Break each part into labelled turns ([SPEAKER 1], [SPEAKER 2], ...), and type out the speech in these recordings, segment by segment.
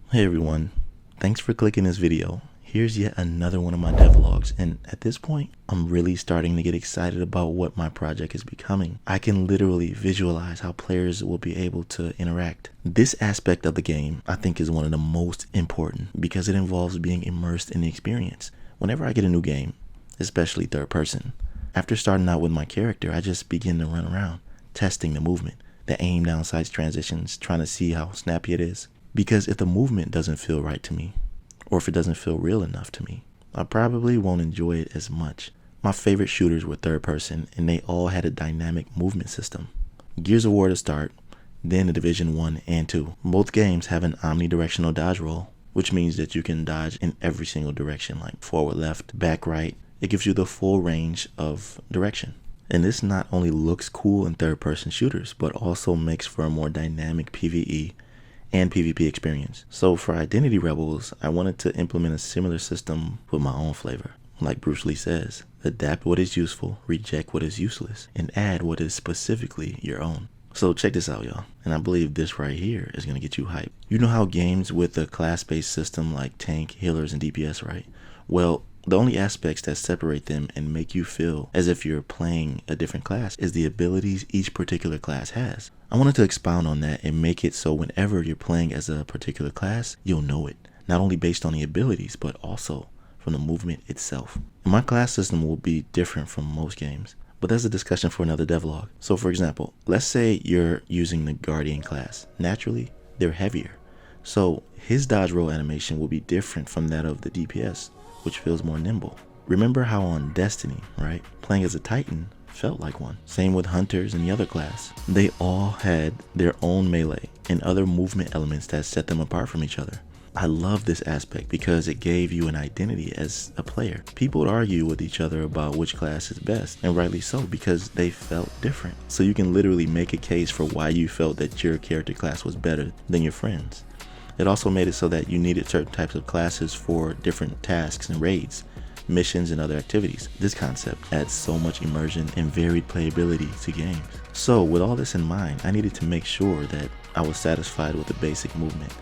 [SPEAKER 1] Hey everyone, thanks for clicking this video. Here's yet another one of my devlogs, and at this point, I'm really starting to get excited about what my project is becoming. I can literally visualize how players will be able to interact. This aspect of the game, I think, is one of the most important because it involves being immersed in the experience. Whenever I get a new game, especially third person, after starting out with my character, I just begin to run around, testing the movement, the aim down sights transitions, trying to see how snappy it is. Because if the movement doesn't feel right to me, or if it doesn't feel real enough to me, I probably won't enjoy it as much. My favorite shooters were third person, and they all had a dynamic movement system. Gears of War to start, then the Division 1 and 2. Both games have an omnidirectional dodge roll, which means that you can dodge in every single direction, like forward, left, back, right. It gives you the full range of direction. And this not only looks cool in third person shooters, but also makes for a more dynamic PvE and PvP experience. So for iDentity Rebels, I wanted to implement a similar system with my own flavor. Like Bruce Lee says, adapt what is useful, reject what is useless, and add what is specifically your own. So check this out, y'all, and I believe this right here is gonna get you hyped. You know how games with a class-based system like tank, healers, and DPS, right? Well, the only aspects that separate them and make you feel as if you're playing a different class is the abilities each particular class has. I wanted to expound on that and make it so whenever you're playing as a particular class, you'll know it, not only based on the abilities, but also from the movement itself. And my class system will be different from most games, but that's a discussion for another devlog. So for example, let's say you're using the Guardian class. Naturally, they're heavier. So his dodge roll animation will be different from that of the DPS, which feels more nimble. Remember how on Destiny, right? Playing as a Titan felt like one. Same with Hunters and the other class. They all had their own melee and other movement elements that set them apart from each other. I love this aspect because it gave you an identity as a player. People would argue with each other about which class is best, and rightly so, because they felt different. So you can literally make a case for why you felt that your character class was better than your friends. It also made it so that you needed certain types of classes for different tasks and raids, missions, and other activities. This concept adds so much immersion and varied playability to games. So with all this in mind, I needed to make sure that I was satisfied with the basic movement.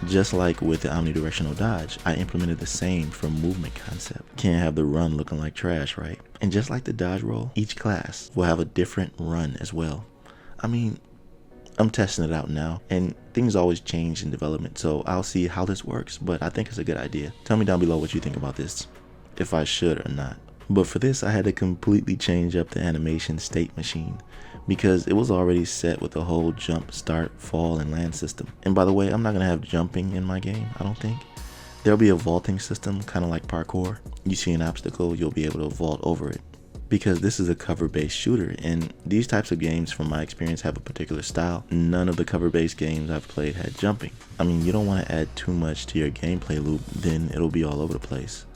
[SPEAKER 1] Just like with the omnidirectional dodge, I implemented the same for movement concept. Can't have the run looking like trash, right? And just like the dodge roll, each class will have a different run as well. I mean, I'm testing it out now, and things always change in development, so I'll see how this works, but I think it's a good idea. Tell me down below what you think about this, if I should or not. But for this, I had to completely change up the animation state machine, because it was already set with the whole jump, start, fall, and land system. And by the way, I'm not going to have jumping in my game, I don't think. There'll be a vaulting system, kind of like parkour. You see an obstacle, you'll be able to vault over it. Because this is a cover-based shooter, and these types of games from my experience have a particular style. None of the cover-based games I've played had jumping. I mean, you don't want to add too much to your gameplay loop, then it'll be all over the place.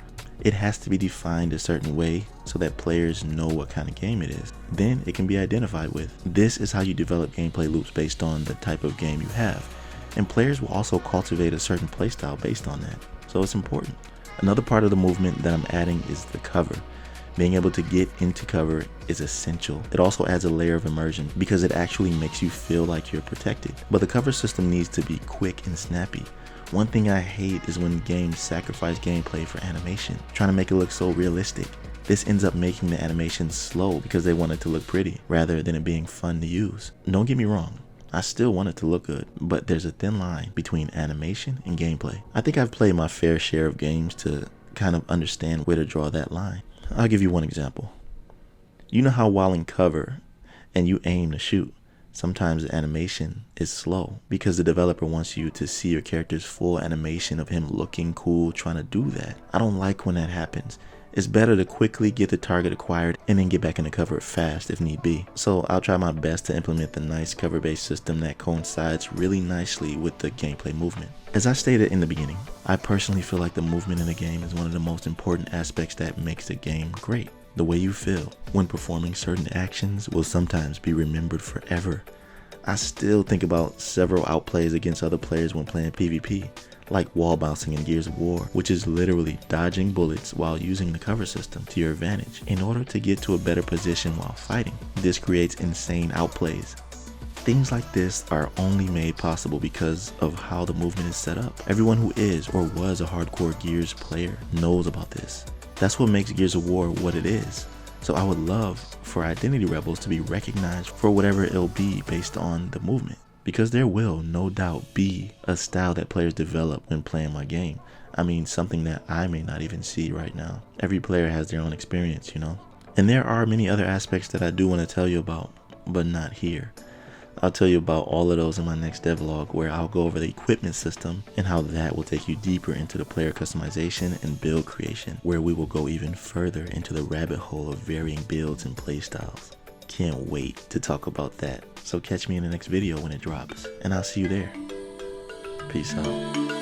[SPEAKER 1] It has to be defined a certain way so that players know what kind of game it is. Then it can be identified with. This is how you develop gameplay loops based on the type of game you have, and players will also cultivate a certain playstyle based on that, so it's important. Another part of the movement that I'm adding is the cover. Being able to get into cover is essential. It also adds a layer of immersion because it actually makes you feel like you're protected. But the cover system needs to be quick and snappy. One thing I hate is when games sacrifice gameplay for animation, trying to make it look so realistic. This ends up making the animation slow because they want it to look pretty rather than it being fun to use. Don't get me wrong, I still want it to look good, but there's a thin line between animation and gameplay. I think I've played my fair share of games to kind of understand where to draw that line. I'll give you one example. You know how while in cover and you aim to shoot, sometimes the animation is slow because the developer wants you to see your character's full animation of him looking cool trying to do that. I don't like when that happens. It's better to quickly get the target acquired and then get back into cover fast if need be. So I'll try my best to implement the nice cover-based system that coincides really nicely with the gameplay movement. As I stated in the beginning, I personally feel like the movement in a game is one of the most important aspects that makes the game great. The way you feel when performing certain actions will sometimes be remembered forever. I still think about several outplays against other players when playing PvP, like wall bouncing in Gears of War, which is literally dodging bullets while using the cover system to your advantage in order to get to a better position while fighting. This creates insane outplays. Things like this are only made possible because of how the movement is set up. Everyone who is or was a hardcore Gears player knows about this. That's what makes Gears of War what it is. So I would love for Identity Rebels to be recognized for whatever it'll be based on the movement. Because there will, no doubt, be a style that players develop when playing my game. I mean, something that I may not even see right now. Every player has their own experience, you know? And there are many other aspects that I do want to tell you about, but not here. I'll tell you about all of those in my next devlog, where I'll go over the equipment system and how that will take you deeper into the player customization and build creation, where we will go even further into the rabbit hole of varying builds and playstyles. Can't wait to talk about that. So catch me in the next video when it drops, and I'll see you there. Peace out.